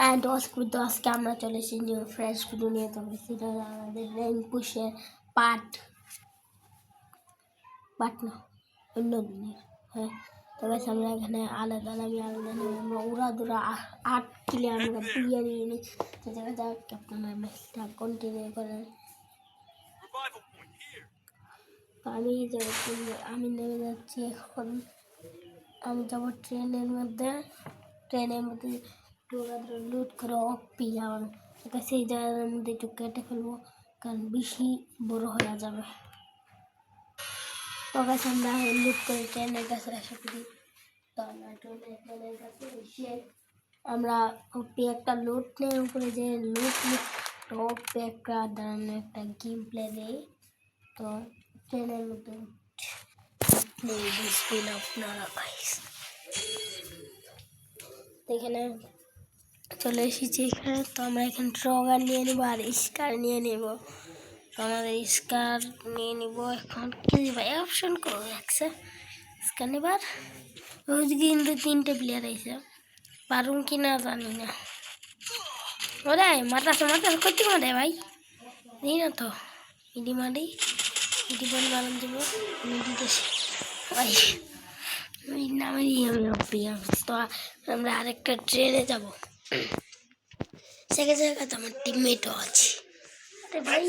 And কিন্তু আজকে আমরা চলে এসেছি নিউ ফ্রেশ ভিডিও নিয়ে। তবে সেটা আমাদের র্যাঙ্ক পুশের পার্ট না অন্য দিনের। হ্যাঁ, তবে আমরা এখানে আলাদা আমরা উড়াদুরা 8 কিলে আমরা পুড়িয়ে নিয়ে নিই। তো দেখা যাক আপনারা ম্যাচটা কন্টিনিউ করেন। আমি নেমে যাচ্ছি এখন। আমি যাব ট্রেনের মধ্যে লুট করে অপি আমার সেই জায়গার মধ্যে একটু কেটে ফেলবো, কারণ বেশি বড় হয়ে যাবে। তো গাছ আমরা লুট করে ট্রেনের কাছে এসে করি। তো আমরা ট্রেনের কাছে এসে আমরা অপি একটা লুট নেই, উপরে যে লুট অপি একটা দাঁড়ানো একটা গেম প্লে দেই। তো ট্রেনের মধ্যে আপনারা এখানে চলে এসেছি এখানে। তো আমরা এখানে ট্রগার নিয়ে নেবো আর স্কার নিয়ে নেব। তো আমাদের স্কার নিয়ে নিব এখন। কি ভাই অপশন করবো একসে স্কার নেবার। ওইদিকে কিন্তু 3টে প্লেয়ার আছে, পারুন কি না জানি না। ওরে মারতাছে করতে মারে ভাই, নেই না তো ইডি বল মারান দেবো মিডিতে ভাই তো আমরা আরেকটা ট্রেনে যাব। সেখানে জায়গাতে আমার টিমমেটও আছে। আরে ভাই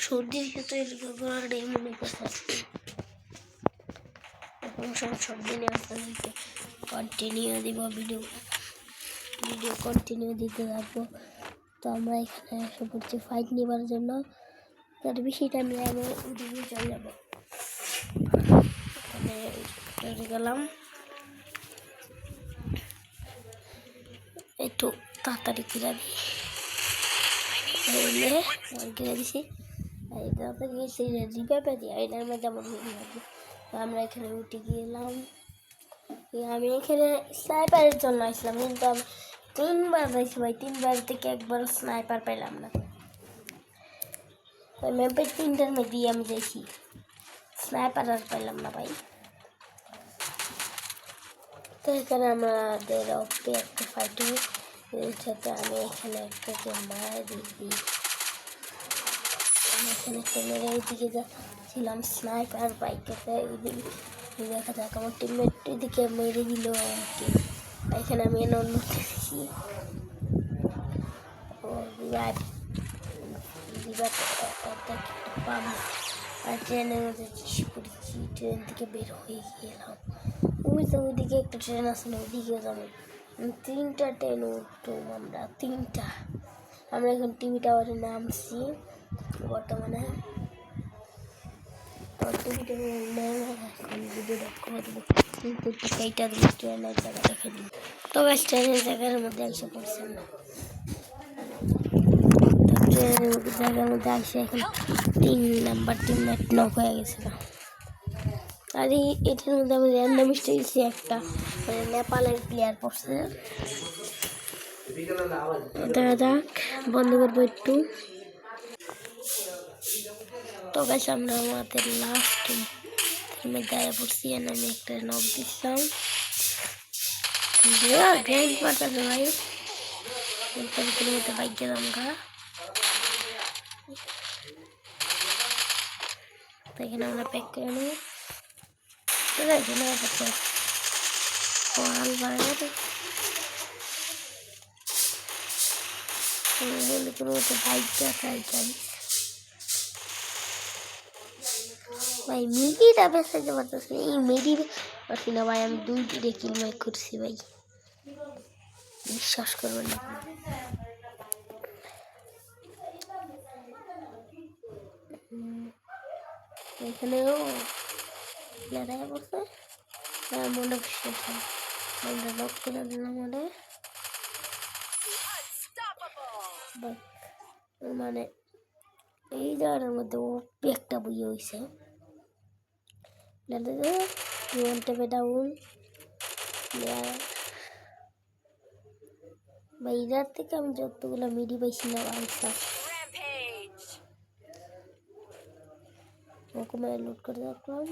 সর্দির ক্ষেত্রে মনে করছে এখন সর্দি নিয়ে আপনাদেরকে কন্টিনিউ দিব, ভিডিও কন্টিনিউ দিতে থাকবো। তো আমরা এখানে এসে পড়ছি ফাইট নেবার জন্য। তার বেশি টাইম নিয়ে আমি ওদিকে চলে যাবো। গেলাম একটু তাড়াতাড়ি কিরা দিছি এটার মধ্যে আমার লাগবে। তো আমরা এখানে উঠে গেলাম। আমি এখানে স্নাইপারের জন্য আসলাম, কিন্তু আমি 3বার যাইছি ভাই, 3বার থেকে একবার স্নাইপার পেলাম না। ওই ম্যাপের 3টার মধ্যে আমি যাইছি, স্নাইপার আর পেলাম না ভাই। তো এখানে আমাদের অপে একটা ফাইটিং সাথে আমি এখানে একটাকে মারা দিয়েছি। আমি এখানে একটা মেরে ওইদিকে যাচ্ছিলাম স্নাইপার বাইকেতে, ওইদিকে দেখা যাক আমার টিমমেট এদিকে মেরে দিল আমাকে। এখানে আমি অন্য দেখি পাবো। আর ট্রেনের মধ্যে পড়েছি, ট্রেন থেকে বের হয়ে গেলাম। ওইদিকে একটা ট্রেন আছে না, ওইদিকে যাবো। 3টা ট্রেন উঠলাম আমরা, আমরা এখন টিভি টাওয়ারে নামছি বর্তমানে। তো ট্রেনের জায়গার মধ্যে এসে পড়ছে না, জায়গার মধ্যে আসে এখন 3 নাম্বার টিমমেট নক হয়ে গেছিল। আর এটার মধ্যে আমি র্যান্ডম স্টেজে একটা নেপালের প্লেয়ার পড়ছে। দেখা যাক বন্ধ করবো একটু। তো গাছ আমরা আমাদের লাস্ট গায়ে পড়ছি, আমি একটা নক দিচ্ছিলাম গ্রেড পাঠাতে ভাই। বাইক গেলাম গা, এখানে আমরা প্যাক করে নেব। ভাই মিডিটা বেসাইতে পারতেছি, এই মিডি পারছি না ভাই। আমি 2টি কিল মাইক করছি ভাই, বিশ্বাস করবেন না। এখানেও দেখা পড়ছে মনে আমরা লক করে দিলাম। মানে এই জায়গার মধ্যে ও একটা বইয়ে হয়েছে ডাউন বা এটার থেকে আমি যতগুলো মিডি পাইছি না ওকে লুট করে রাখলাম।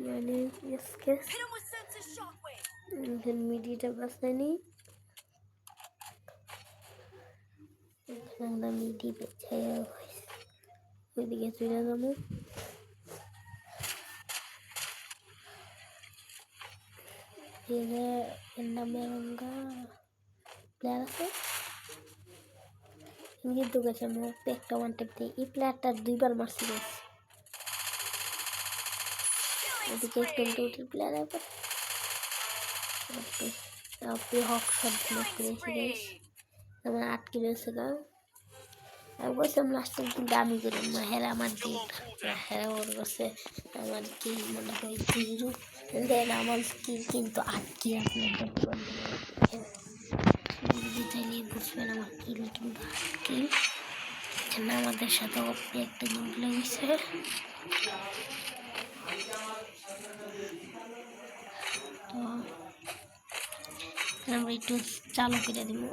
মানে স্কেচ মিডিটা বাসায় নিই, আমরা মিডি বেছাই ওইদিকে চলে যাবো। এর নামে প্লেয়ার আছে কিন্তু গেছে মুখে একটা ওয়ান টেপ দিয়ে এই প্লেয়ারটা 2বার মারছি গেছে। এদিকে 20 প্লেয়ার আছে আপনি হক শট করেছি গাইস, আমার 8 কিলো আছে গা। আমি বলছিলাম লাস্টে কিন্তু আমি করি না, হেরা আমার দিন হেরা ওর কাছে আমার কি মনে হয় 0 দেন আমার স্কিল কিন্তু 8 কি আপনার জিতাইলে বুঝবেন আমার কিল কিন্তু 8 কিল। এখানে আমাদের সাথে অপি একটা গেম লেগেছে, তো আমরা একটু চালু করে দিব।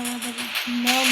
আমাদের ম্যান